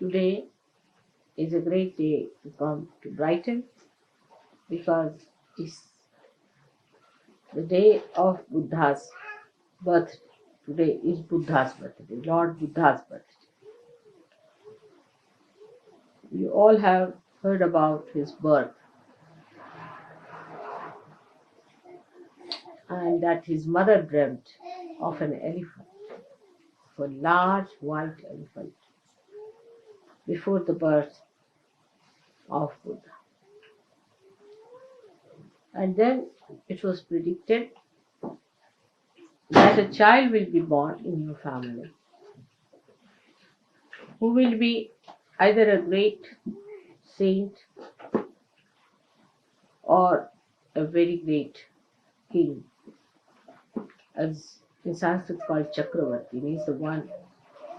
today is a great day to come to Brighton because it's the day of Buddha's birthday. Today is Buddha's birthday, Lord Buddha's birthday. You all have heard about his birth and that his mother dreamt of an elephant, of a large white elephant, before the birth of Buddha. And then it was predicted that a child will be born in your family who will be either a great saint or a very great king, as in Sanskrit called Chakravarti, means the one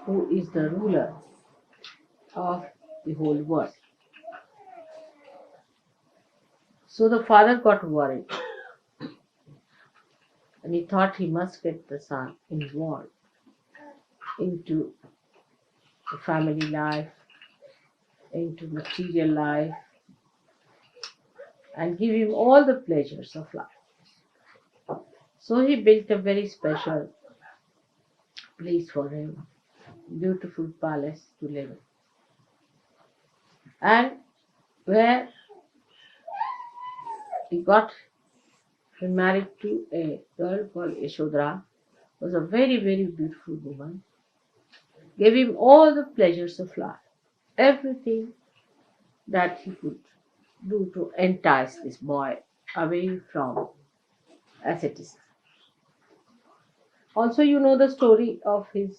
who is the ruler of the whole world. So the father got worried and he thought he must get the son involved into the family life, into material life, and give him all the pleasures of life. So he built a very special place for him, beautiful palace to live in. And where he got married to a girl called Yashodhara, was a very, very beautiful woman, gave him all the pleasures of life, everything that he could do to entice this boy away from asceticism. Also, you know the story of his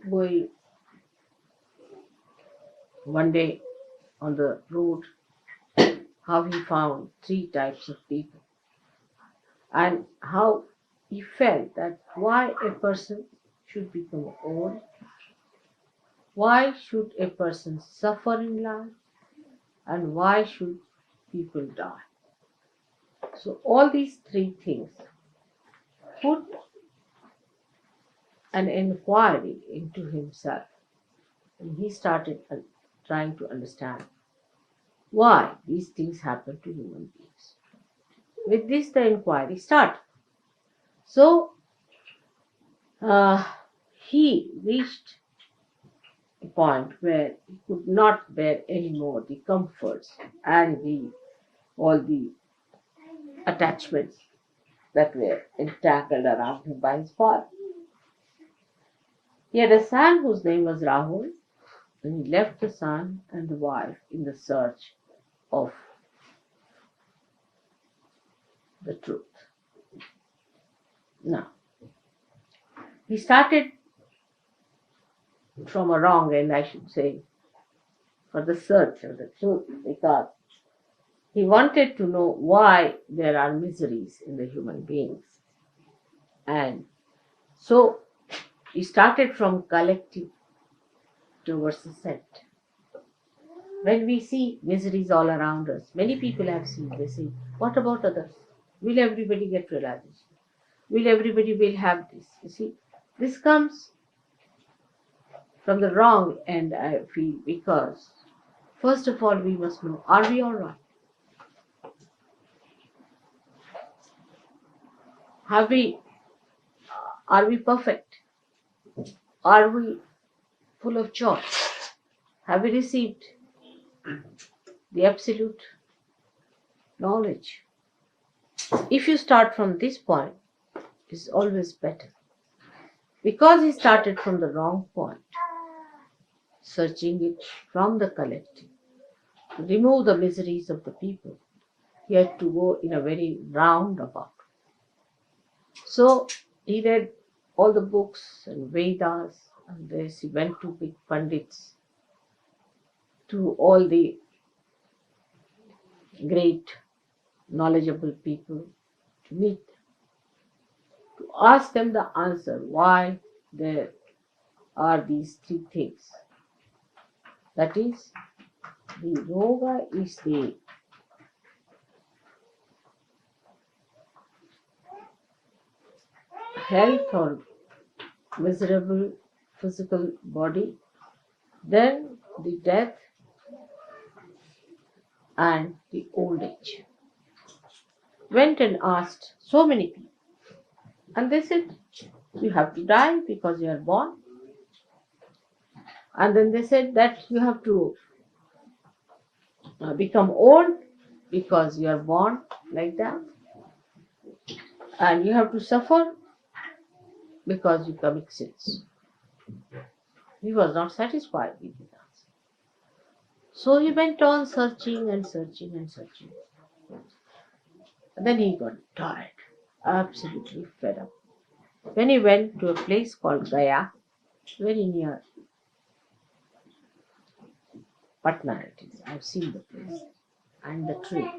going one day on the road, how he found three types of people and how he felt that why a person should become old, why should a person suffer in life, and why should people die. So all these three things put an inquiry into himself, and he started trying to understand why these things happen to human beings. With this, the inquiry started. So he reached a point where he could not bear any more the comforts and all the attachments that were entangled around him by his father. He had a son whose name was Rahul, and he left the son and the wife in the search of the truth. Now, he started from a wrong end, I should say, for the search of the truth, because he wanted to know why there are miseries in the human beings. And so he started from collective towards the set. When we see miseries all around us, many people have seen, they say, what about others? Will everybody get realization? Will everybody will have this? You see, this comes from the wrong end, I feel, because first of all, we must know, are we all right? Are we perfect? Are we full of joy? Have we received the absolute knowledge? If you start from this point, it's always better. Because he started from the wrong point, searching it from the collective, to remove the miseries of the people, he had to go in a very roundabout. So he read all the books and Vedas, and this he went to big pundits, to all the great knowledgeable people, to meet them, to ask them the answer why there are these three things. That is, the yoga is the health or miserable physical body, then the death and the old age. Went and asked so many people, and they said, you have to die because you are born. And then they said that you have to become old because you are born like that. And you have to suffer because you commit sins. He was not satisfied with the answer. So he went on searching and searching and searching. And then he got tired, absolutely fed up. When he went to a place called Gaya, very near Patna it is. I've seen the place and the tree.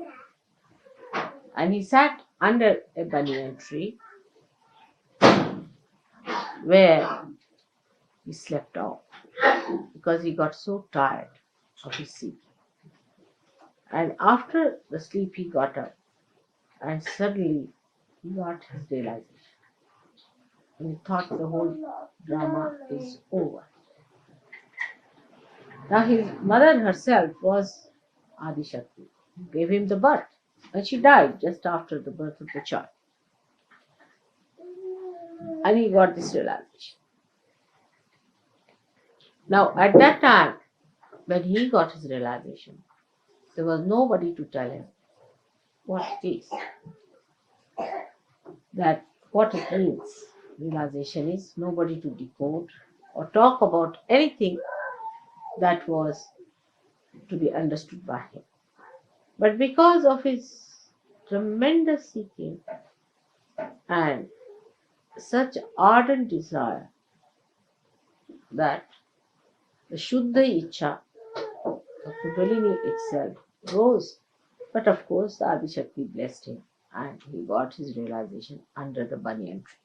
And he sat under a banyan tree where he slept off because he got so tired of his seeking. And after the sleep, he got up and suddenly he got his realization. And he thought the whole drama is over. Now his mother herself was Adi Shakti, who gave him the birth. And she died just after the birth of the child. And he got this realization. Now at that time, when he got his realization, there was nobody to tell him what it is, that what it means. Realization is nobody to decode or talk about anything that was to be understood by him. But because of his tremendous seeking and such ardent desire that the Shuddha Icha, the Kundalini itself, rose. But of course, the Adi Shakti blessed him and he got his realization under the banyan tree.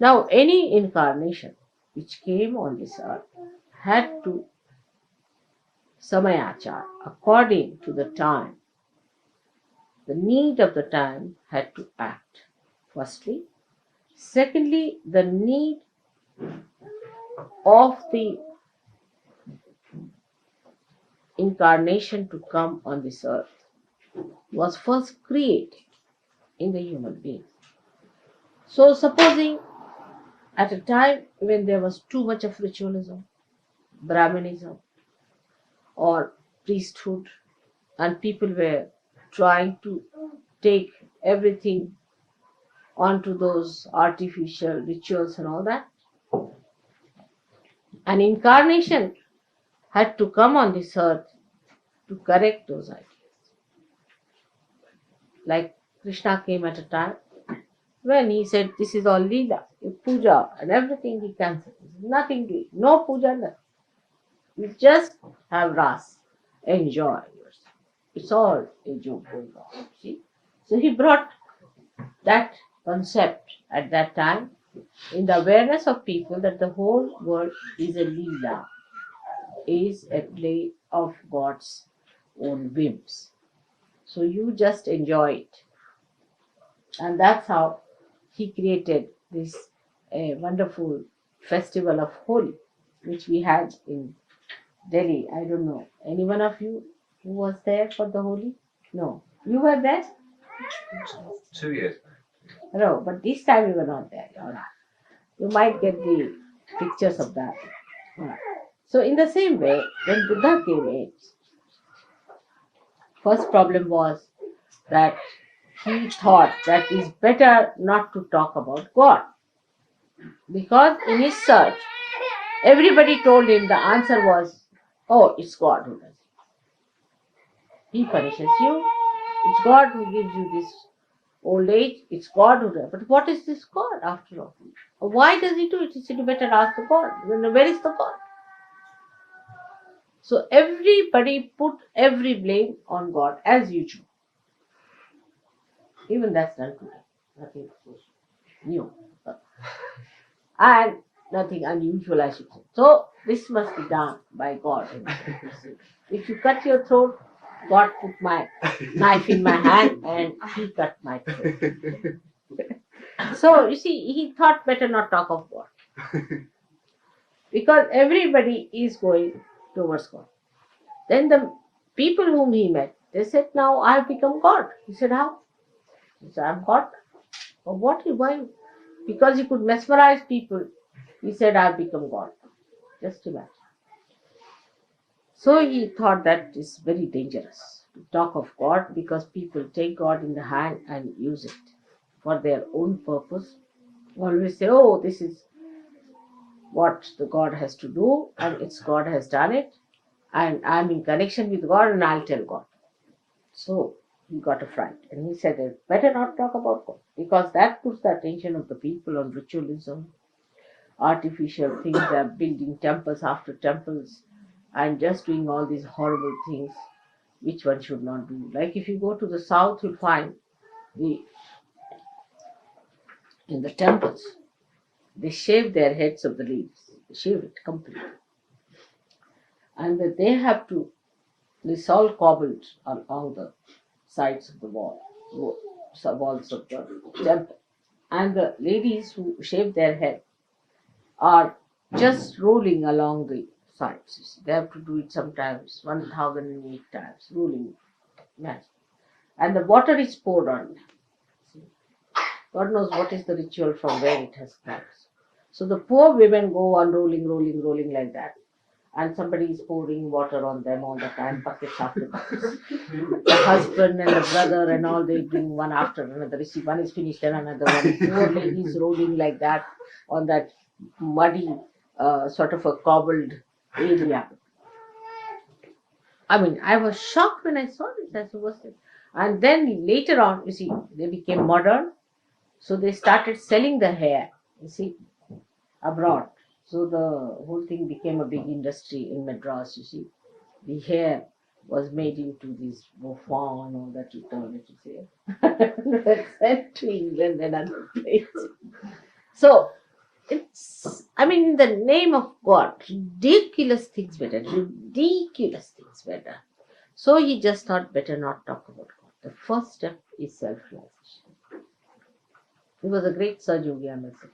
Now, any incarnation which came on this earth had to samayachar, according to the time, the need of the time had to act. Firstly. Secondly, the need of the incarnation to come on this earth was first created in the human being. So, supposing at a time when there was too much of ritualism, Brahmanism, or priesthood, and people were trying to take everything onto those artificial rituals and all that, an incarnation had to come on this earth to correct those ideas. Like Krishna came at a time when he said, this is all Leela, puja and everything he cancelled. Nothing to it, no puja, nothing. You just have ras, enjoy yourself. It's all a joke going on, see. So he brought that concept at that time in the awareness of people that the whole world is a Leela, is a play of God's own whims. So you just enjoy it. And that's how he created this wonderful festival of Holi, which we had in Delhi. I don't know. Any one of you who was there for the Holi? No. You were there? 2 years. No, but this time you were not there. All right. You might get the pictures of that. All right. So in the same way, when Buddha came in, first problem was that he thought that it's better not to talk about God. Because in his search, everybody told him the answer was, oh, it's God who does it. He punishes you. It's God who gives you this old age. It's God who does it. But what is this God after all? Why does he do it? He said, you better ask the God. Where is the God? So everybody put every blame on God as usual. Even that's done today. Nothing new. And nothing unusual, I should say. So this must be done by God. If you cut your throat, God put my knife in my hand and he cut my throat. So you see, he thought better not talk of God. Because everybody is going towards God. Then the people whom he met, they said, now I have become God. He said, how? He said, I'm God. Or what? Why? Because he could mesmerize people. He said, I have become God. Just imagine. So he thought that is very dangerous to talk of God, because people take God in the hand and use it for their own purpose. Always say, oh, this is what the God has to do, and it's God has done it, and I'm in connection with God, and I'll tell God. So he got a fright, and he said, better not talk about God, because that puts the attention of the people on ritualism, artificial things. They're building temples after temples and just doing all these horrible things which one should not do. Like if you go to the south, you'll find the in the temples they shave their heads of the leaves. They shave it completely. And that they have to, this all cobbled along the sides of the walls of the temple. And the ladies who shave their head are just rolling along the sides. They have to do it sometimes 1008 times, rolling. Imagine. And the water is poured on them. God knows what is the ritual from where it has come. So the poor women go on rolling like that. And somebody is pouring water on them all the time, buckets after buckets. The husband and the brother and all, they bring one after another. You see, one is finished and another one. Poor ladies rolling like that on that muddy, sort of a cobbled area. I mean, I was shocked when I saw this. I said, what's this? And then later on, you see, they became modern. So they started selling the hair, you see, abroad. So the whole thing became a big industry in Madras, you see. The hair was made into this bouffant and all that you call it, you see. Sent to England and other places. So it's, I mean, in the name of God, ridiculous things were done. Ridiculous things were done. So he just thought, better not talk about God. The first step is self-realization. He was a great Sir Yogi, I must say.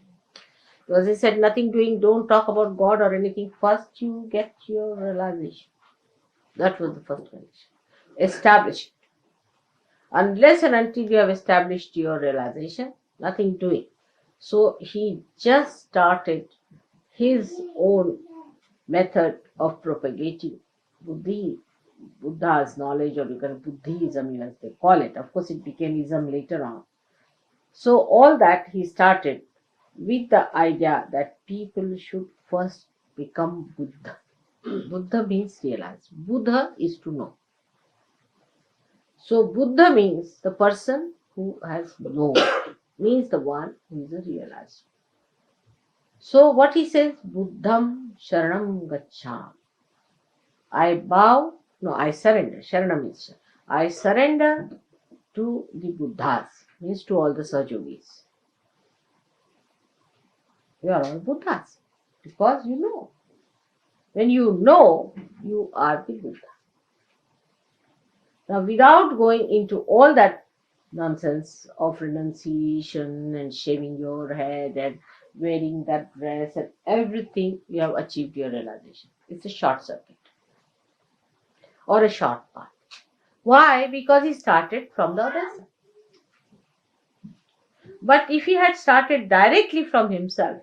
Because he said, nothing doing, don't talk about God or anything. First, you get your realization. That was the first condition. Establish it. Unless and until you have established your realization, nothing doing. So he just started his own method of propagating Buddha's knowledge, or you can Buddhism, as they call it. Of course, it became Ism later on. So all that he started with the idea that people should first become Buddha. Buddha means realize. Buddha is to know. So Buddha means the person who has known, means the one who is a realizer. So what he says, Buddham Sharanam Gaccham. I surrender. Sharanam means I surrender to the Buddhas, means to all the Sajogis. You are all Buddhas because you know. When you know, you are the Buddha. Now, without going into all that nonsense of renunciation and shaving your head and wearing that dress and everything, you have achieved your realization. It's a short circuit or a short path. Why? Because he started from the other side. But if he had started directly from himself,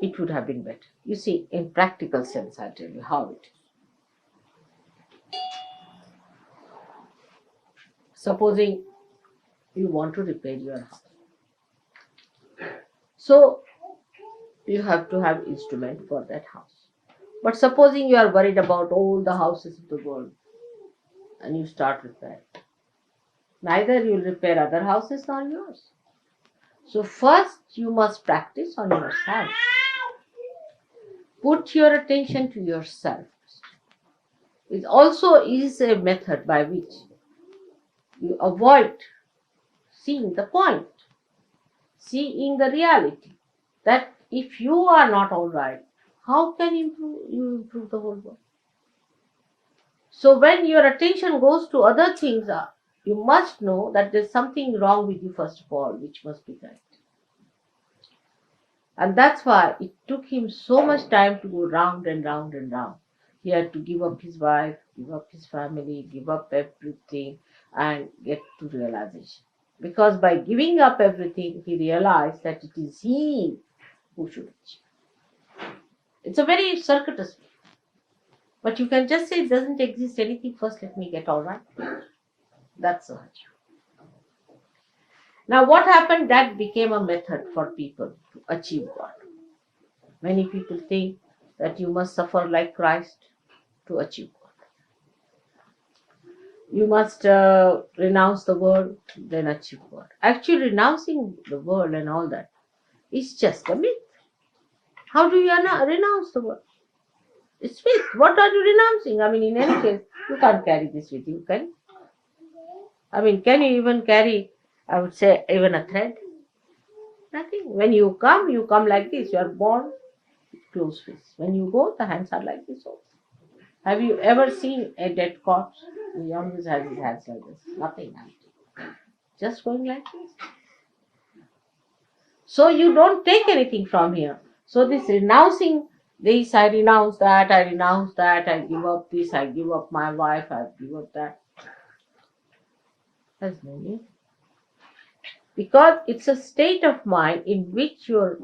it would have been better. You see, in practical sense, I'll tell you how it is. Supposing you want to repair your house. So, you have to have instrument for that house. But supposing you are worried about all the houses of the world and you start repairing. Neither you will repair other houses nor yours. So first you must practice on yourself. Put your attention to yourself. It also is a method by which you avoid seeing the point, seeing the reality. That if you are not all right, how can you improve the whole world? So when your attention goes to other things, you must know that there's something wrong with you first of all, which must be corrected. And that's why it took him so much time to go round and round and round. He had to give up his wife, give up his family, give up everything, and get to realization. Because by giving up everything, he realized that it is he who should achieve. It's a very circuitous way. But you can just say it doesn't exist anything. First, let me get all right. That's the virtue. Now, what happened? That became a method for people to achieve God. Many people think that you must suffer like Christ to achieve God. You must renounce the world, then achieve God. Actually, renouncing the world and all that is just a myth. How do you renounce the world? It's myth. What are you renouncing? I mean, in any case, you can't carry this with you, can you? I mean, can you even carry, I would say, even a thread? Nothing. When you come like this. You are born with closed fists. When you go, the hands are like this also. Have you ever seen a dead corpse? He always has his hands like this. Nothing empty. Just going like this. So you don't take anything from here. So this renouncing this, I renounce that, I renounce that, I give up this, I give up my wife, I give up that. Has no meaning. Because it's a state of mind in which your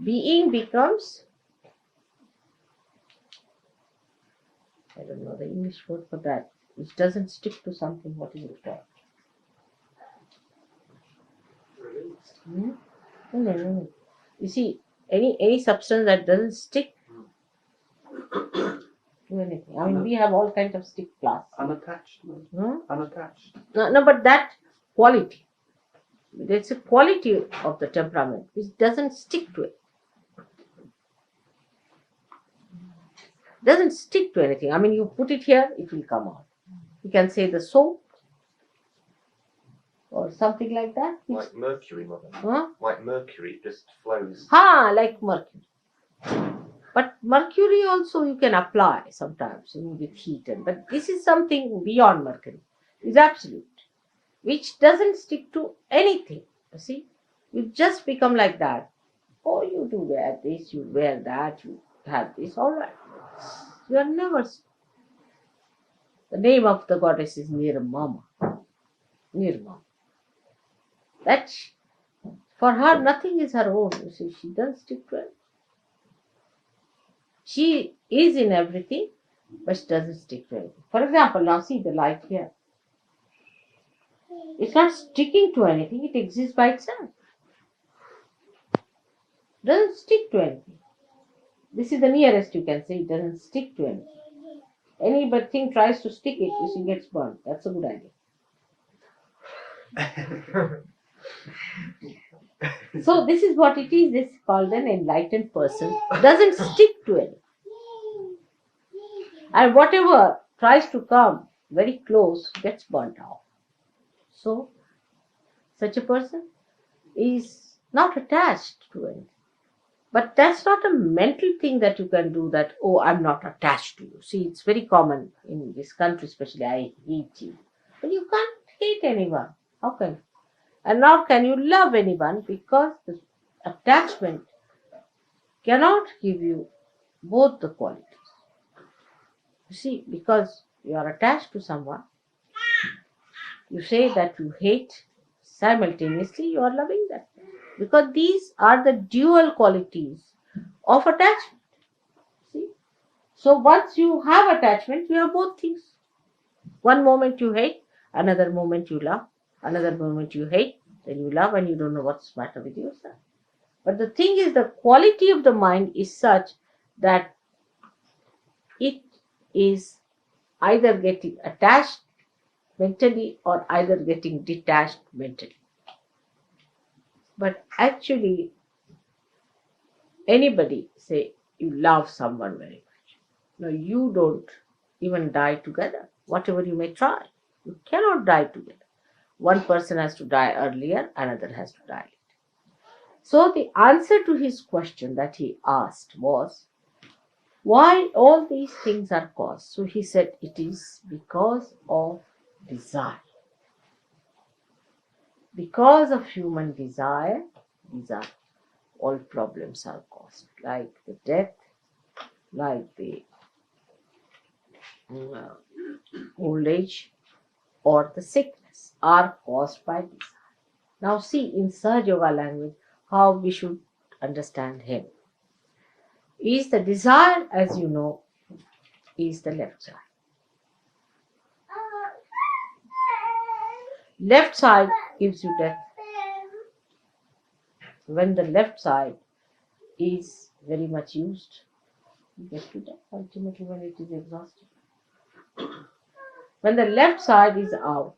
being becomes, I don't know the English word for that, which doesn't stick to something. What is it called? No. You see, any substance that doesn't stick to anything. I mean, we have all kinds of stick plasts. Unattached. Unattached. No, but that quality. It's a quality of the temperament which doesn't stick to it. Doesn't stick to anything. I mean, you put it here, it will come out. You can say the soap or something like that. Like mercury, mother. Huh? Like mercury, it just flows. Like mercury. But mercury also you can apply sometimes with heat. But this is something beyond mercury. It's absolute. Which doesn't stick to anything. You see? You just become like that. Oh, you do wear this, you wear that, you have this, all right. You are never. The name of the goddess is Nirmama. Nirmama. That for her nothing is her own. You see, she doesn't stick to it. She is in everything, but she doesn't stick to anything. For example, now see the light here. It's not sticking to anything, it exists by itself. Doesn't stick to anything. This is the nearest you can say. It doesn't stick to anything. Any but thing tries to stick it, you see, gets burned. That's a good idea. So this is what it is. This is called an enlightened person. Doesn't stick to anything. And whatever tries to come very close gets burnt out. So such a person is not attached to anything. But that's not a mental thing that you can do that, oh, I'm not attached to you. See, it's very common in this country, especially, I hate you. But you can't hate anyone. How can you? And nor can you love anyone because the attachment cannot give you both the qualities. You see, because you are attached to someone, you say that you hate, simultaneously you are loving that. Because these are the dual qualities of attachment. See? So once you have attachment, you have both things. One moment you hate, another moment you love, another moment you hate, then you love and you don't know what's the matter with yourself. But the thing is, the quality of the mind is such that it is either getting attached mentally or either getting detached mentally. But actually, anybody say you love someone very much. No, you don't even die together. Whatever you may try, you cannot die together. One person has to die earlier, another has to die later. So the answer to his question that he asked was, why all these things are caused? So he said, it is because of desire. Because of human desire. all problems are caused, like the death, like the uh, old age, or the sickness are caused by desire. Now, see in Sahaja Yoga language how we should understand him. Is the desire, as you know, is the left side. Left side gives you death. When the left side is very much used, you get to death ultimately when it is exhausted. When the left side is out,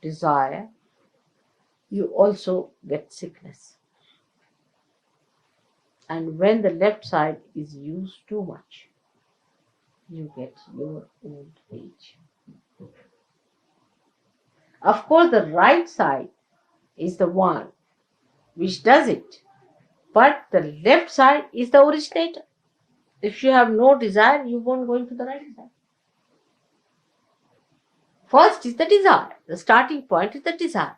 desire, you also get sickness. And when the left side is used too much, you get your old age. Of course, the right side is the one which does it, but the left side is the originator. If you have no desire, you won't go into the right side. First is the desire. The starting point is the desire.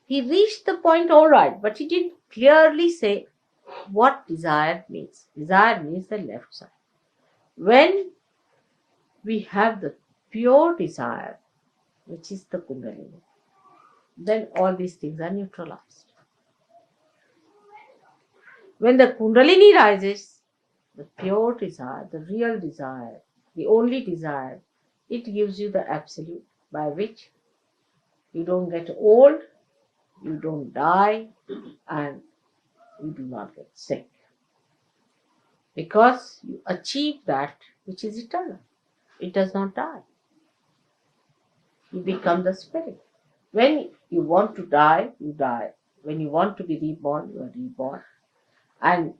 He reached the point all right, but he didn't clearly say what desire means. Desire means the left side. When we have the pure desire, which is the Kundalini, then all these things are neutralized. When the Kundalini rises, the pure desire, the real desire, the only desire, it gives you the absolute by which you don't get old, you don't die, and you do not get sick. Because you achieve that which is eternal. It does not die. You become the spirit. When you want to die, you die. When you want to be reborn, you are reborn. And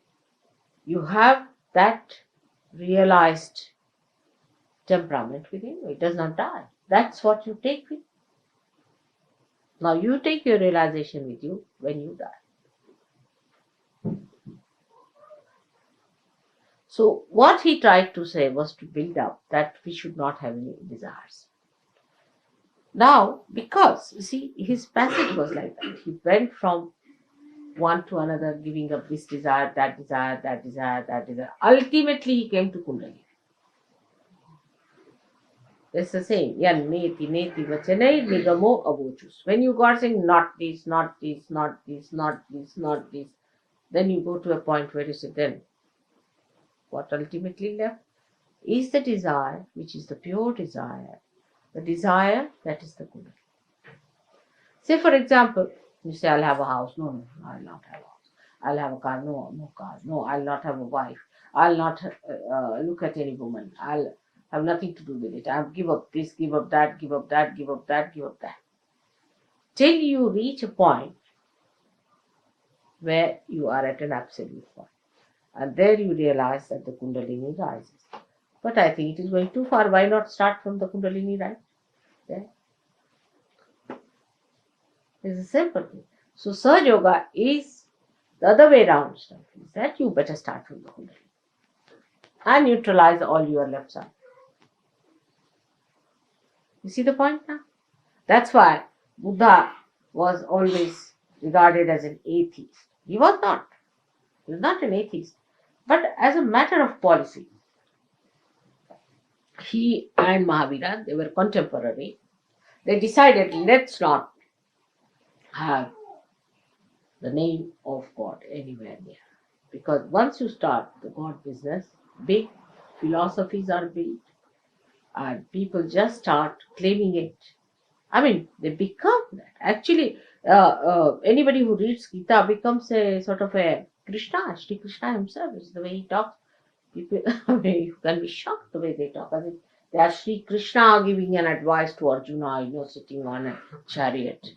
you have that realized temperament within you. It does not die. That's what you take with you. Now you take your realization with you when you die. So what he tried to say was to build up that we should not have any desires. Now, because, you see, his passage was like that. He went from one to another, giving up this desire, that desire, that desire, that desire. Ultimately, he came to Kundalini. It's the same. Yan neti neti vachanai nigamo avochus. When you got saying not this, not this, not this, not this, not this, then you go to a point where you say, then what ultimately left is the desire, which is the pure desire. The desire that is the Kundalini. Say, for example, you say, I'll have a house. No, I'll not have a house. I'll have a car. No car. No, I'll not have a wife. I'll not look at any woman. I'll have nothing to do with it. I'll give up this, give up that, give up that, give up that, give up that. Till you reach a point where you are at an absolute point. And there you realize that the Kundalini rises. But I think it is going too far. Why not start from the Kundalini right there? It's a simple thing. So Sahaja Yoga is the other way around stuff. Is that you better start from the Kundalini and neutralize all your left side. You see the point now? That's why Buddha was always regarded as an atheist. He was not. He was not an atheist. But as a matter of policy, he and Mahavira, they were contemporary. They decided, let's not have the name of God anywhere near. Because once you start the God business, big philosophies are built and people just start claiming it. I mean, they become that. Actually, anybody who reads Gita becomes a sort of a Krishna. Shri Krishna himself is the way he talks. People, you can be shocked the way they talk. As if they are Shri Krishna giving an advice to Arjuna, sitting on a chariot.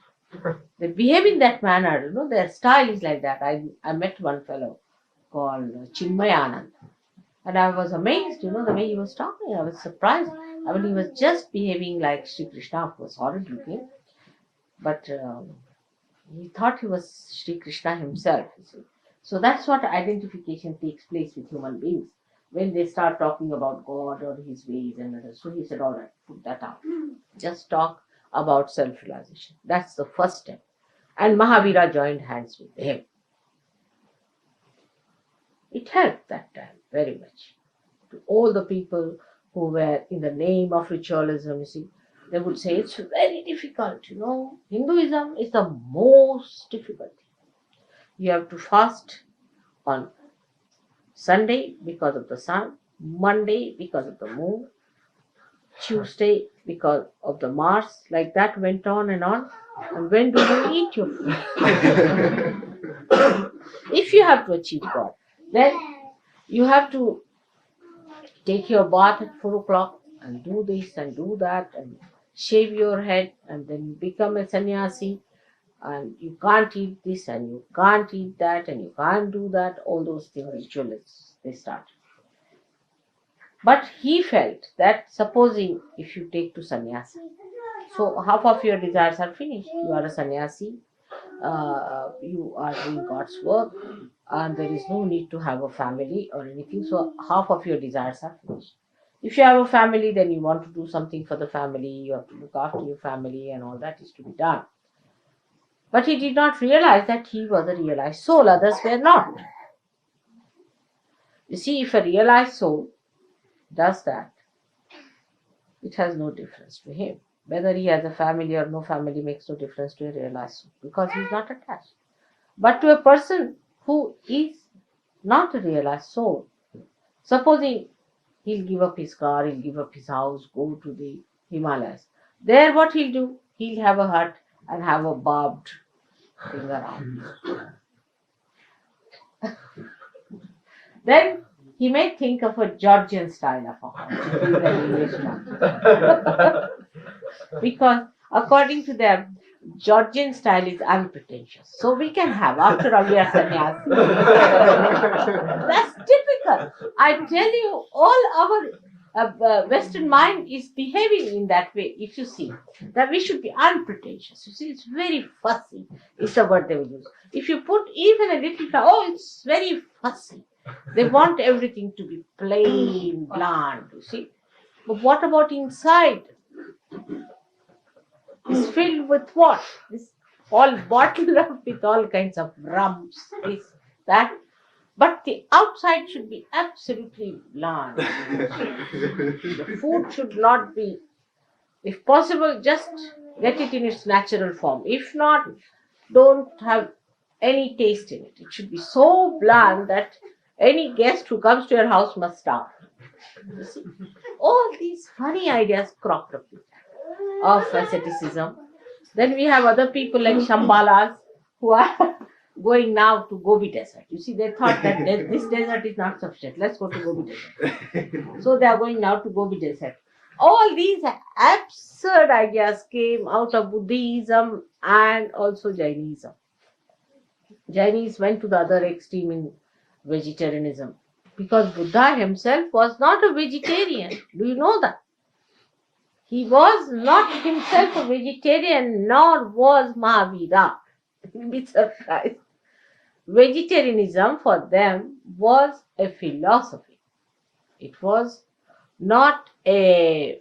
They behave in that manner, their style is like that. I met one fellow called Chinmayanand. And I was amazed, the way he was talking. I was surprised. I mean, he was just behaving like Sri Krishna, of course, horrid looking. But he thought he was Sri Krishna himself. You see. So that's what identification takes place with human beings. When they start talking about God or his ways and others. So he said, all right, put that out. Just talk about self-realization. That's the first step. And Mahavira joined hands with him. It helped that time very much to all the people who were in the name of ritualism. You see, they would say it's very difficult. Hinduism is the most difficult. You have to fast on Sunday because of the sun, Monday because of the moon, Tuesday because of the Mars. Like that went on and on. And when do you eat your food? If you have to achieve God, then you have to take your bath at 4 o'clock and do this and do that and shave your head and then you become a sannyasi and you can't eat this and you can't eat that and you can't do that. All those things ritualists they start. But he felt that supposing if you take to sannyasi, so half of your desires are finished. You are a sannyasi, you are doing God's work, and there is no need to have a family or anything. So half of your desires are finished. If you have a family, then you want to do something for the family, you have to look after your family, and all that is to be done. But he did not realize that he was a realized soul, others were not. You see, if a realized soul does that, it has no difference to him. Whether he has a family or no family makes no difference to a realized soul because he is not attached. But to a person who is not a realized soul, supposing he'll give up his car, he'll give up his house, go to the Himalayas. There what he'll do? He'll have a hut and have a barbed thing around. Then he may think of a Georgian style of a house. Because according to them, Georgian style is unpretentious. So we can have, after all, we are sannyasi. That's typical. I tell you, all our Western mind is behaving in that way. If you see that we should be unpretentious. You see, it's very fussy, is the word they will use. If you put even a little, it's very fussy. They want everything to be plain, bland, you see. But what about inside? It's filled with what? This all bottled up with all kinds of rums, this, that. But the outside should be absolutely bland. The food should not be, if possible, just get it in its natural form. If not, don't have any taste in it. It should be so bland that any guest who comes to your house must starve. You see? All these funny ideas cropped up of asceticism. Then we have other people like Shambhalas who are going now to Gobi Desert. You see, they thought that this desert is not sufficient. Let's go to Gobi Desert. So they are going now to Gobi Desert. All these absurd ideas came out of Buddhism and also Jainism. Jainis went to the other extreme in vegetarianism because Buddha himself was not a vegetarian. Do you know that? He was not himself a vegetarian, nor was Mahavira. You'll be surprised. Vegetarianism for them was a philosophy. It was not a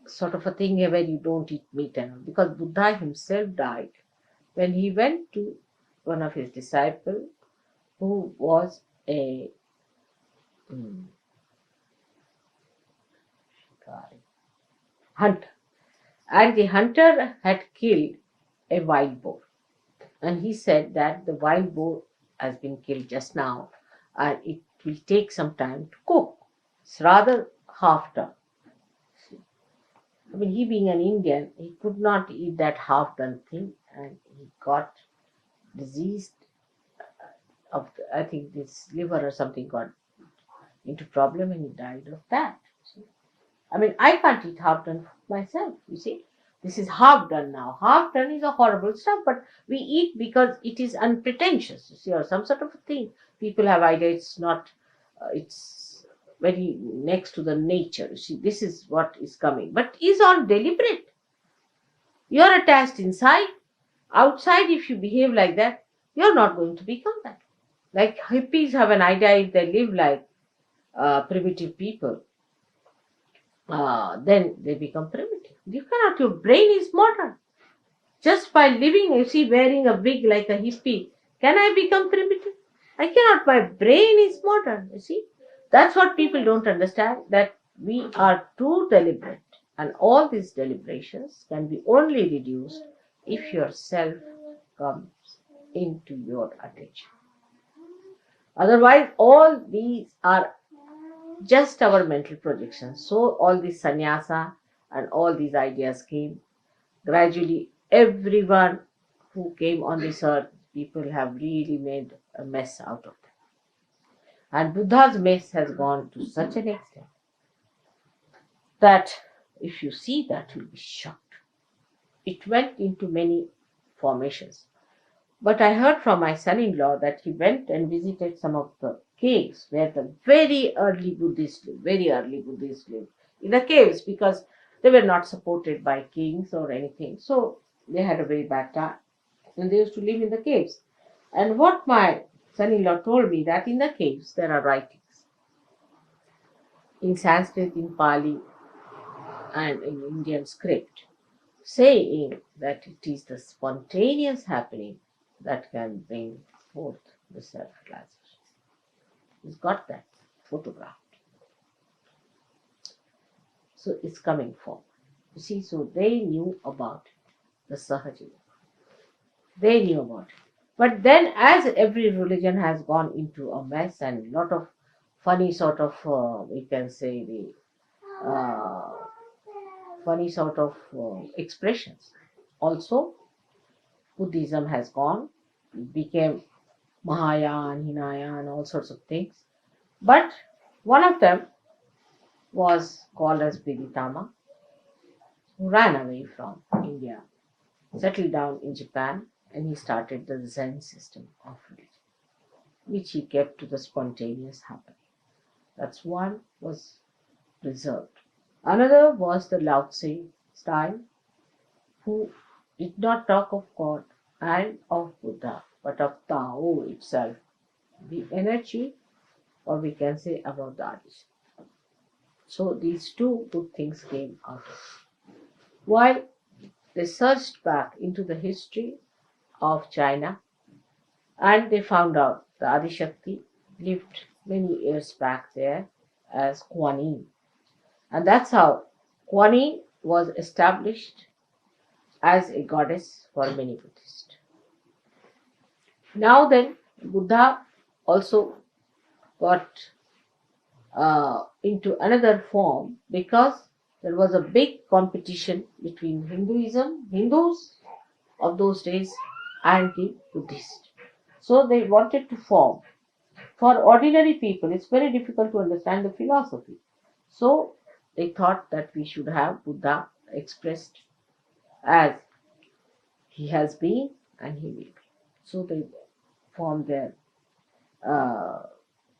sort of a thing where you don't eat meat and all. Because Buddha himself died when he went to one of his disciples who was a hunter. And the hunter had killed a wild boar. And he said that the wild boar has been killed just now and it will take some time to cook. It's rather half done. I mean, he being an Indian, he could not eat that half done thing and he got diseased of, I think this liver or something got into problem and he died of that. I mean, I can't eat half done myself, you see. This is half done now. Half done is a horrible stuff, but we eat because it is unpretentious, you see, or some sort of a thing. People have idea it's not, it's very next to the nature. You see, this is what is coming, but is all deliberate. You are attached inside. Outside, if you behave like that, you are not going to become that. Like hippies have an idea if they live like primitive people, then they become primitive. You cannot, your brain is modern. Just by living, you see, wearing a wig like a hippie, can I become primitive? I cannot, my brain is modern, you see. That's what people don't understand, that we are too deliberate. And all these deliberations can be only reduced if yourself comes into your attention. Otherwise, all these are just our mental projections. So all this sannyasa and all these ideas came. Gradually, everyone who came on this earth, people have really made a mess out of them. And Buddha's mess has gone to such an extent that if you see that, you'll be shocked. It went into many formations. But I heard from my son-in-law that he went and visited some of the caves where the very early Buddhists lived in the caves, because they were not supported by kings or anything. So they had a very bad time. And they used to live in the caves. And what my son-in-law told me, that in the caves there are writings in Sanskrit, in Pali, and in Indian script, saying that it is the spontaneous happening that can bring forth the self-realization. He's got that photographed. So it's coming forward. You see, so they knew about it, the Sahaja. They knew about it. But then, as every religion has gone into a mess and a lot of funny sort of, we can say, the funny sort of expressions. Also, Buddhism has gone, became Mahayana, Hinayana, all sorts of things. But one of them was called as Biditama, who ran away from India, settled down in Japan, and he started the Zen system of religion, which he kept to the spontaneous happening. That's one was preserved. Another was the Lao Tse style, who did not talk of God and of Buddha, but of Tao itself, the energy, or we can say about the Adi. So these two good things came out of it. While they searched back into the history of China, and they found out the Adi Shakti lived many years back there as Kuan Yin. And that's how Kuan Yin was established as a goddess for many Buddhists. Now then, Buddha also got into another form, because there was a big competition between Hindus of those days, and the Buddhists. So they wanted to form. For ordinary people, it's very difficult to understand the philosophy. So they thought that we should have Buddha expressed as he has been and he will be. So they formed their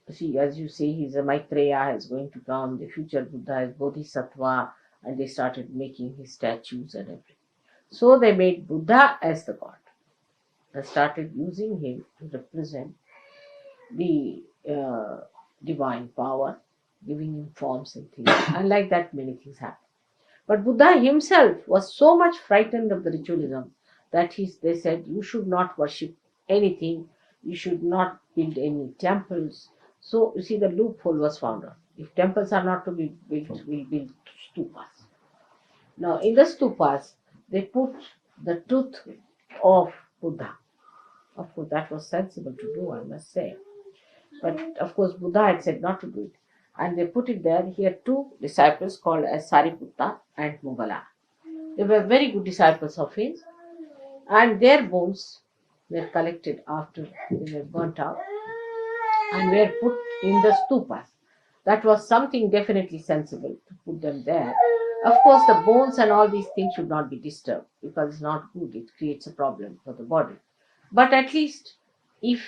see, as you say, he's a Maitreya is going to come, the future Buddha is Bodhisattva, and they started making his statues and everything. So they made Buddha as the god and started using him to represent the divine power, giving him forms and things. And like that, many things happened. But Buddha himself was so much frightened of the ritualism that they said, you should not worship anything, you should not build any temples. So, you see, the loophole was found out. If temples are not to be built, we build stupas. Now, in the stupas, they put the tooth of Buddha. Of course, that was sensible to do, I must say. But, of course, Buddha had said not to do it. And they put it there. He had two disciples called as Sariputta and Mogala. They were very good disciples of his. And their bones were collected after they were burnt out and were put in the stupas. That was something definitely sensible to put them there. Of course, the bones and all these things should not be disturbed, because it's not good. It creates a problem for the body. But at least if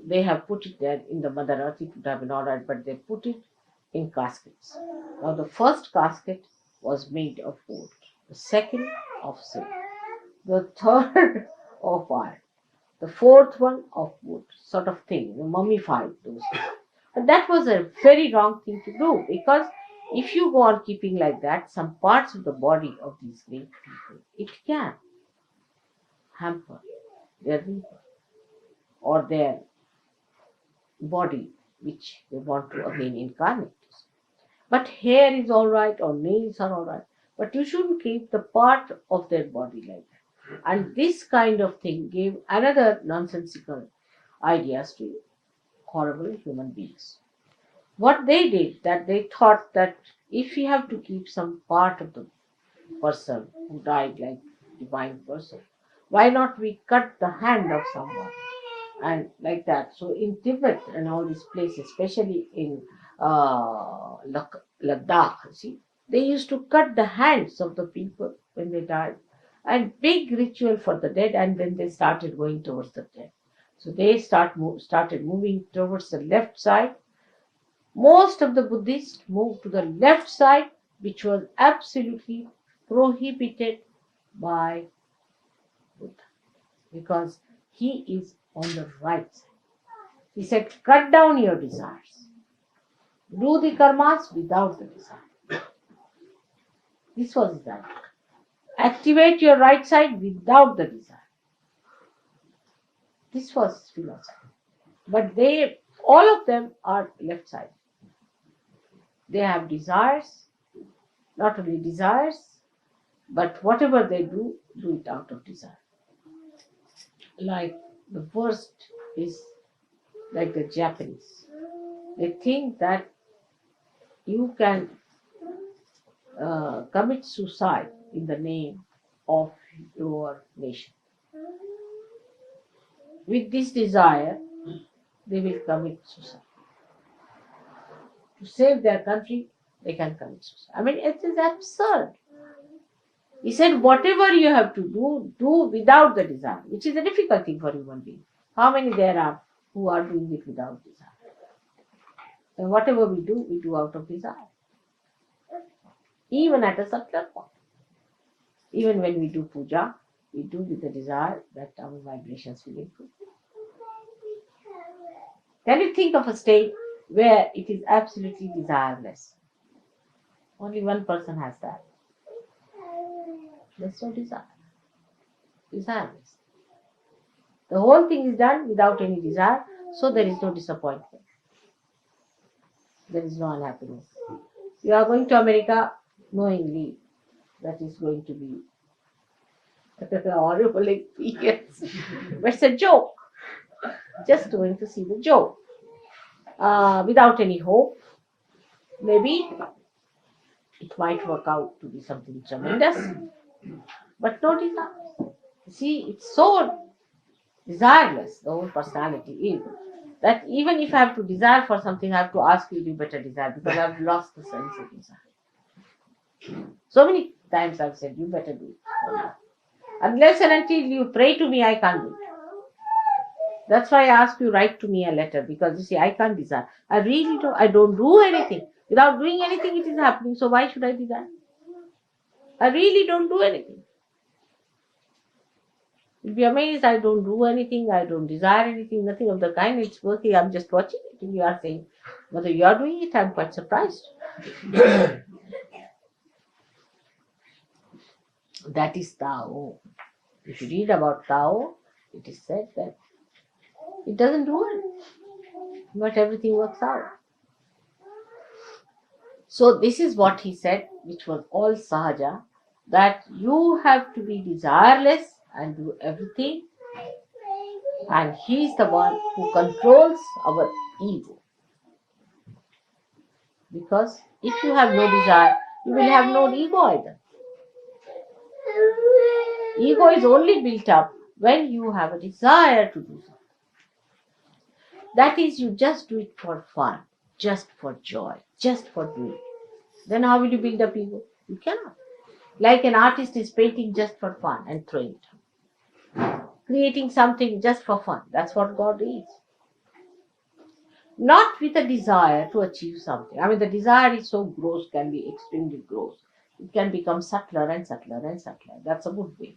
they have put it there in the Mother Earth, it would have been all right, but they put it in caskets. Now, the first casket was made of gold, the second of silver, the third of iron, the fourth one of wood, sort of thing, mummified those things. But that was a very wrong thing to do, because if you go on keeping like that, some parts of the body of these great people, it can hamper their rebirth or their body which they want to again incarnate. But hair is all right or nails are all right. But you shouldn't keep the part of their body like that. And this kind of thing gave another nonsensical ideas to horrible human beings. What they did, that they thought that if we have to keep some part of the person who died like divine person, why not we cut the hand of someone and like that. So in Tibet and all these places, especially in Ladakh, see, they used to cut the hands of the people when they died, and big ritual for the dead, and then they started going towards the dead. So they started moving towards the left side. Most of the Buddhists moved to the left side, which was absolutely prohibited by Buddha because he is on the right side. He said, cut down your desires. Do the karmas without the desire. This was his idea. Activate your right side without the desire. This was his philosophy. But all of them are left side. They have desires, not only desires, but whatever they do it out of desire. Like the worst is like the Japanese. They think that you can commit suicide in the name of your nation. With this desire, they will commit suicide. To save their country, they can commit suicide. I mean, it is absurd. He said, whatever you have to do without the desire, which is a difficult thing for human beings. How many there are who are doing it without desire? And whatever we do out of desire. Even at a subtler point. Even when we do puja, we do with the desire that our vibrations will improve. Can you think of a state where it is absolutely desireless? Only one person has that. There's no desire. Desireless. The whole thing is done without any desire, so there is no disappointment. There is no unhappiness. You are going to America knowingly that is going to be a horrible experience. But it's a joke. Just going to see the joke. Without any hope. Maybe it might work out to be something tremendous, but no desire. See, it's so desireless, the whole personality is, that even if I have to desire for something, I have to ask you to do better desire because I've lost the sense of desire. So many times I've said, you better do it. Unless and until you pray to me, I can't do it. That's why I ask you, write to me a letter, because you see, I can't desire. I don't do anything. Without doing anything, it is happening. So why should I desire? I really don't do anything. You'll be amazed, I don't do anything, I don't desire anything, nothing of the kind. It's working, I'm just watching it. And you are saying, whether you are doing it, I'm quite surprised. That is Tao. If you read about Tao, it is said that it doesn't do it, but everything works out. So this is what he said, which was all Sahaja, that you have to be desireless and do everything, and he is the one who controls our ego. Because if you have no desire, you will have no ego either. Ego is only built up when you have a desire to do something. That is, you just do it for fun, just for joy, just for doing. Then how will you build up ego? You cannot. Like an artist is painting just for fun and throwing it. Creating something just for fun. That's what God is. Not with a desire to achieve something. I mean, the desire is so gross, can be extremely gross. It can become subtler and subtler and subtler. That's a good way.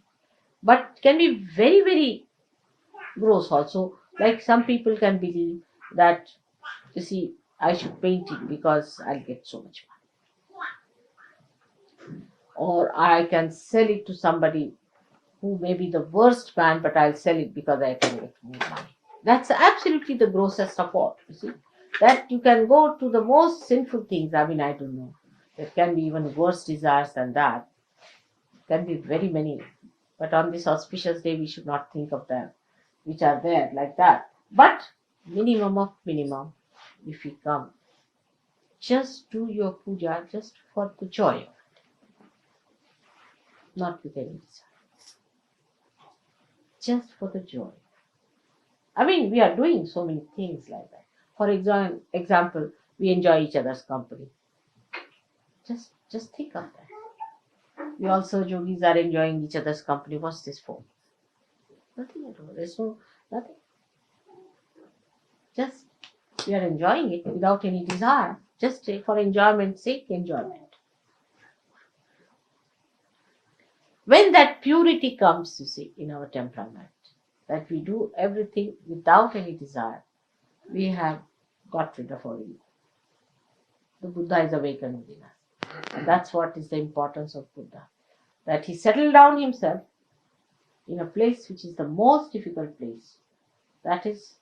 But it can be very, very gross also. Like some people can believe that, you see, I should paint it because I'll get so much money. Or I can sell it to somebody who may be the worst man, but I'll sell it because I can get more money. That's absolutely the grossest of all. You see, that you can go to the most sinful things. I mean, I don't know. There can be even worse desires than that. Can be very many. But on this auspicious day, we should not think of them, which are there like that. But minimum of minimum, if we come, just do your puja just for the joy of it, not with any desire. Just for the joy. I mean, we are doing so many things like that. For example, we enjoy each other's company. Just think of that. We also yogis are enjoying each other's company. What's this for? Nothing at all. There's no nothing. Just we are enjoying it without any desire. Just for enjoyment's sake, enjoyment. When that purity comes, you see, in our temperament, that we do everything without any desire, we have got rid of our ego. The Buddha is awakened within us. And that's what is the importance of Buddha. That he settled down himself in a place which is the most difficult place. That is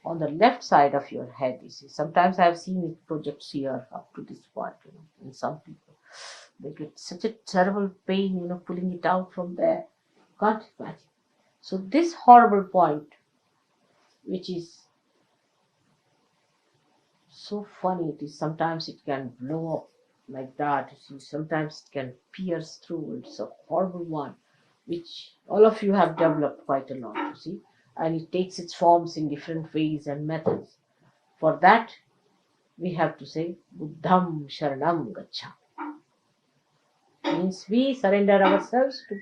on the left side of your head, you see. Sometimes I have seen it projects here up to this point, in some people. They get such a terrible pain, pulling it out from there. Can't imagine. So this horrible point, which is so funny, it is sometimes it can blow up like that. You see, sometimes it can pierce through. It's a horrible one, which all of you have developed quite a lot, you see. And it takes its forms in different ways and methods. For that, we have to say, Buddham Sharanam Gacchami. Means we surrender ourselves to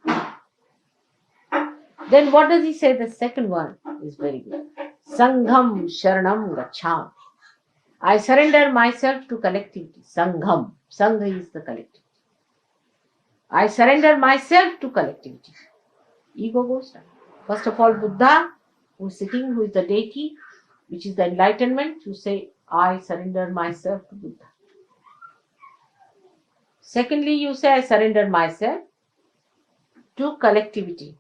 Buddha. Then what does he say? The second one is very good. Sangham Sharanam Gacchami. I surrender myself to collectivity. Sangham. Sangha is the collectivity. I surrender myself to collectivity. Ego goes down. First of all, Buddha, who is sitting, who is the deity, which is the enlightenment, you say, I surrender myself to Buddha. Secondly, you say, I surrender myself to collectivity.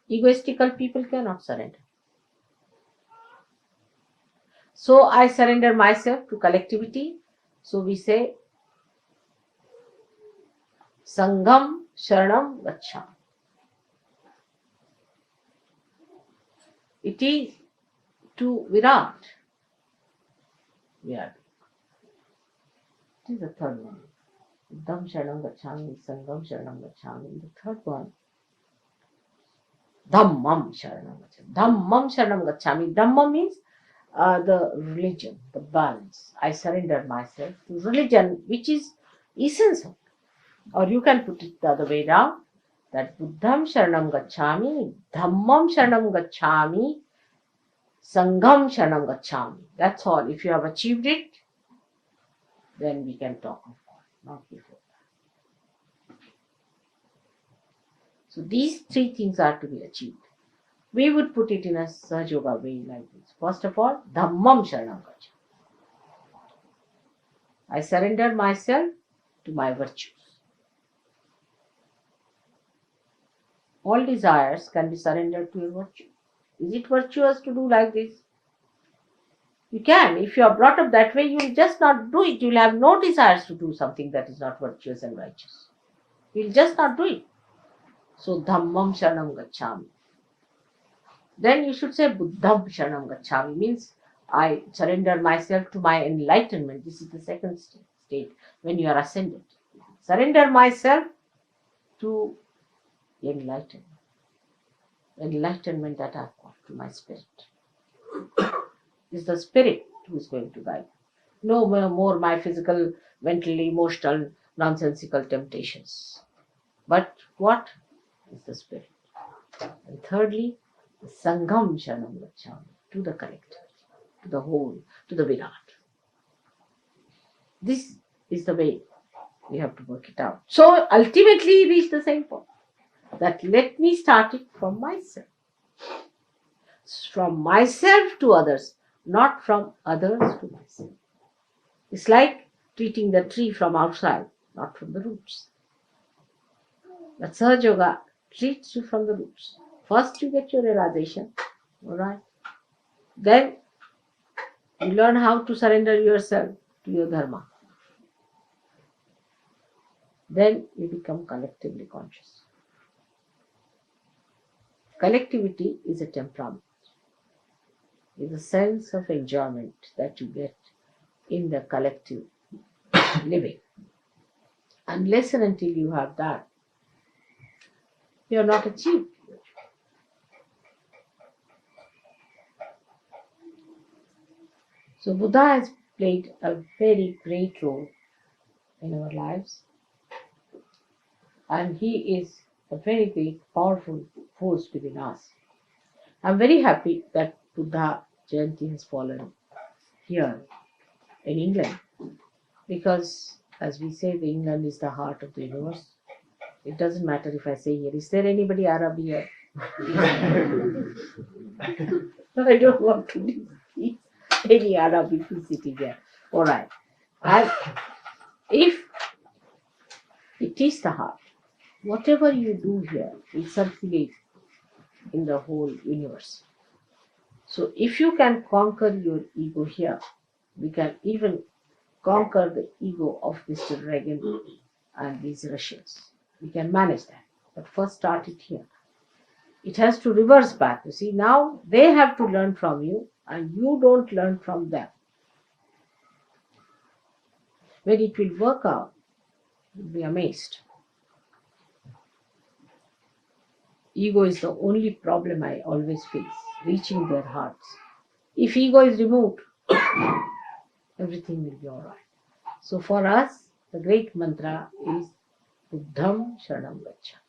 Egoistical people cannot surrender. So, I surrender myself to collectivity. So, we say, Sangham Sharanam Gacchami. It is to Virat. It is the third one. Buddham Sharanam Gacchami, Sangham Sharanam Gacchami. The third one, Dhammam Sharanam Gacchami. Dhammam Sharanam Gacchami. Dhamma means the religion, the balance. I surrender myself to religion, which is essence of it. Or you can put it the other way around, that Buddham Sharanam Gacchami, Dhammam Sharanam Gacchami, Sangham Sharanam Gacchami. That's all. If you have achieved it, then we can talk of God, not before that. So these three things are to be achieved. We would put it in a Sahaja Yoga way like this. First of all, Dhammam Sharanam Gacchami. I surrender myself to my virtues. All desires can be surrendered to your virtue. Is it virtuous to do like this? You can. If you are brought up that way, you will just not do it. You will have no desires to do something that is not virtuous and righteous. You will just not do it. So, Dhammam Sharanam Gacchami. Then you should say Buddham Sharanam Gacchami, means I surrender myself to my enlightenment. This is the second state when you are ascended. Surrender myself to enlightenment. Enlightenment that I have got to my spirit. Is the spirit who is going to guide. No more my physical, mental, emotional, nonsensical temptations. But what is the spirit? And thirdly, the Sangham Sharanam Gacchami, to the collective, to the whole, to the Virat. This is the way we have to work it out. So ultimately reach the same point. That let me start it from myself. From myself to others, not from others to myself. It's like treating the tree from outside, not from the roots. But Sahaja Yoga treats you from the roots. First you get your realization, All right. Then you learn how to surrender yourself to your dharma. Then you become collectively conscious. Collectivity is a temperament, is a sense of enjoyment that you get in the collective living. Unless and until you have that, you are not achieved. So Buddha has played a very great role in our lives, and he is a very great, powerful force within us. I'm very happy that Buddha Jayanti has fallen here in England because, as we say, the England is the heart of the universe. It doesn't matter if I say here, is there anybody Arab here? I don't want to be any Arab if he's sitting here. All right. And if it is the heart, whatever you do here will circulate in the whole universe. So if you can conquer your ego here, we can even conquer the ego of Mr. Reagan and these Russians. We can manage that. But first start it here. It has to reverse back. You see, now they have to learn from you and you don't learn from them. When it will work out, you'll be amazed. Ego is the only problem I always face, reaching their hearts. If ego is removed, everything will be all right. So for us, the great mantra is Buddham Sharanam Gacchami.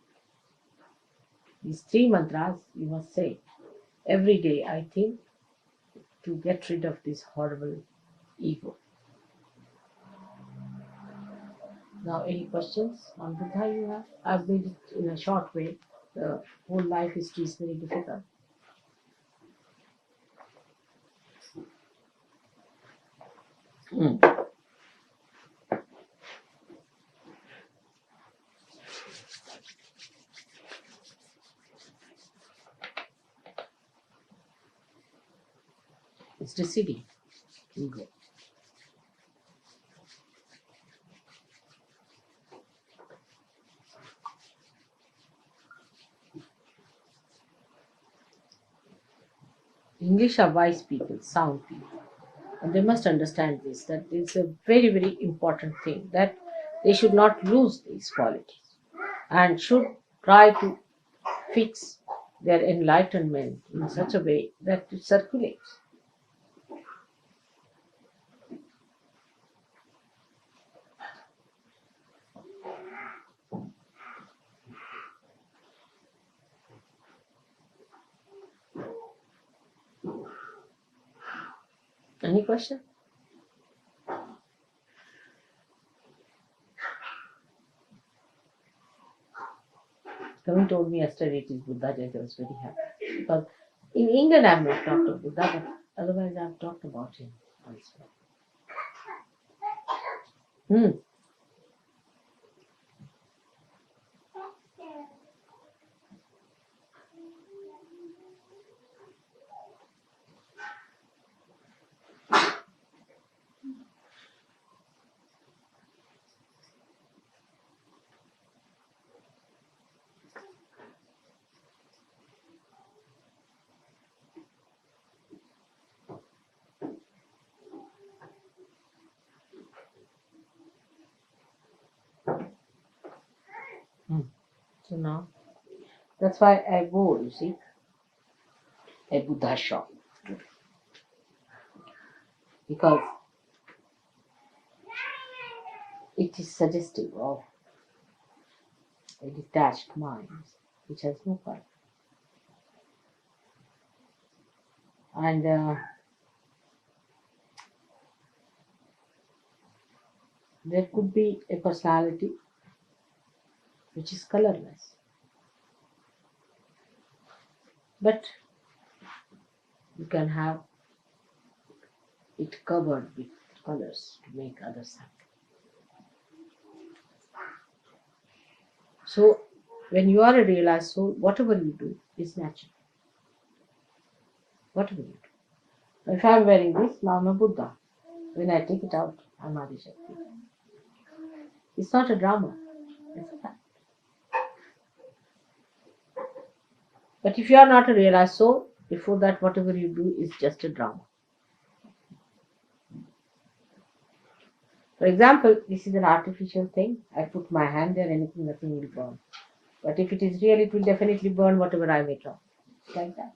These three mantras you must say every day, I think, to get rid of this horrible ego. Now, any questions on Buddha you have? I've made it in a short way. The whole life history is very difficult. It's receding, ego. English are wise people, sound people. And they must understand this, that it's a very, very important thing, that they should not lose these qualities and should try to fix their enlightenment in such a way that it circulates. Any question? Kevin told me yesterday it is Buddha Jayanti. I was very happy. Because in England I have not talked of Buddha, but otherwise I have talked about him elsewhere. So now, that's why I wore, you see, a Buddha shawl. Because it is suggestive of a detached mind which has no power. And there could be a personality which is colorless. But you can have it covered with colors to make others happy. So, when you are a realized soul, whatever you do is natural. Whatever you do. If I am wearing this, now I'm a Buddha. When I take it out, I'm Adi Shakti. It's not a drama. It's a fact. But if you are not a realized soul, before that, whatever you do is just a drama. For example, this is an artificial thing. I put my hand there, nothing will burn. But if it is real, it will definitely burn whatever I make up. It's like that.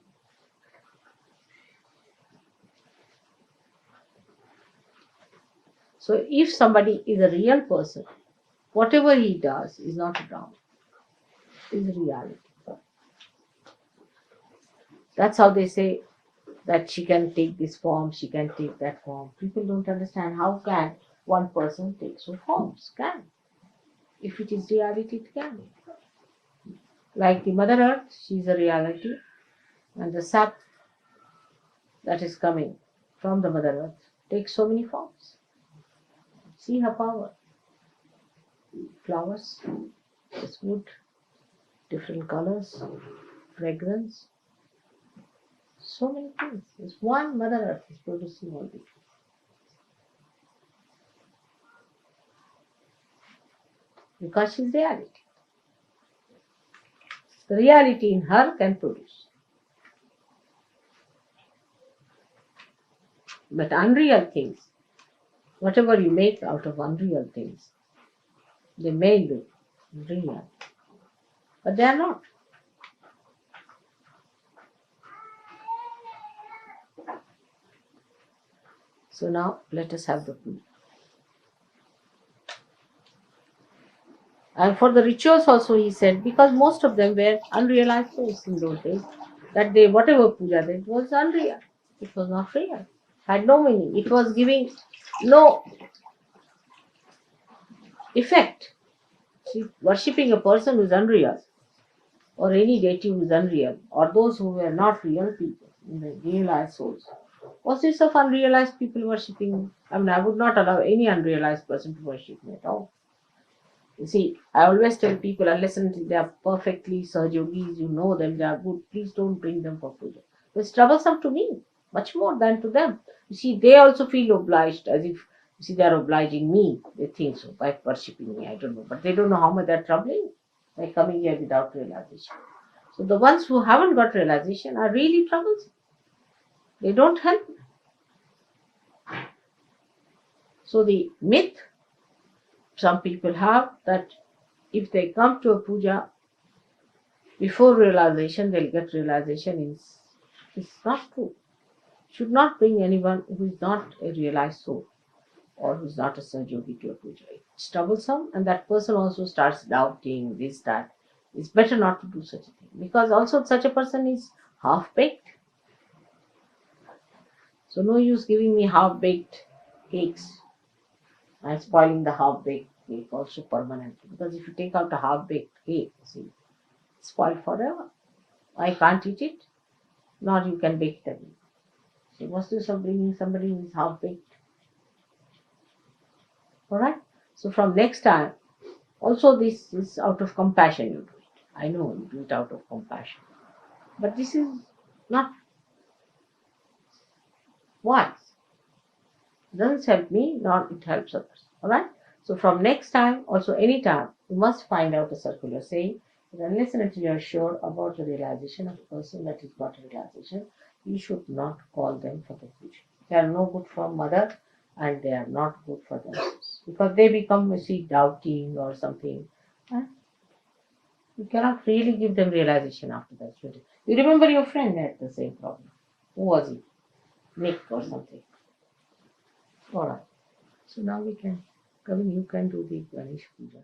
So if somebody is a real person, whatever he does is not a drama. It is a reality. That's how they say that she can take this form, she can take that form. People don't understand how can one person take so forms. Can. If it is reality, it can. Like the Mother Earth, she is a reality, and the sap that is coming from the Mother Earth takes so many forms. See her power. Flowers, this wood, different colors, fragrance, so many things. This one Mother Earth is producing all these. Because she's reality. The reality in her can produce. But unreal things, whatever you make out of unreal things, they may look real, but they are not. So now let us have the puja. And for the rituals also he said, because most of them were unrealized souls in those days, that they whatever puja did was unreal. It was not real. Had no meaning. It was giving no effect. See, worshipping a person who is unreal, or any deity who is unreal, or those who were not real people, the realized souls. What's this of unrealized people worshipping? I mean, I would not allow any unrealized person to worship me at all. You see, I always tell people, unless until they are perfectly Sahajogis, you know them, they are good, please don't bring them for puja. It's troublesome to me, much more than to them. You see, they also feel obliged, as if, you see, they are obliging me. They think so, by worshipping me, I don't know. But they don't know how much they are troubling by coming here without realization. So the ones who haven't got realization are really troublesome. They don't help. So the myth some people have that if they come to a puja before realization, they'll get realization. It's not true. Should not bring anyone who is not a realized soul or who is not a Sahajogi to a puja. It's troublesome, and that person also starts doubting this, that. It's better not to do such a thing, because also such a person is half-baked. So no use giving me half-baked cakes and spoiling the half-baked cake also permanently. Because if you take out a half-baked cake, see, it's spoiled forever. I can't eat it, nor you can bake it again. So what's the use of bringing somebody who is half-baked? Alright? So from next time, also this is out of compassion you do it. I know you do it out of compassion. But this is not wise. It doesn't help me, nor it helps others. Alright? So from next time, also any time, you must find out a circular saying that unless and until you are sure about the realization of a person that is got a realization, you should not call them for the puja. They are no good for mother and they are not good for themselves. Because they become, you see, doubting or something. You cannot really give them realization after that. You remember your friend had the same problem. Who was he? Nick or something. Alright. So now we can come in, you can do the Ganesh Puja.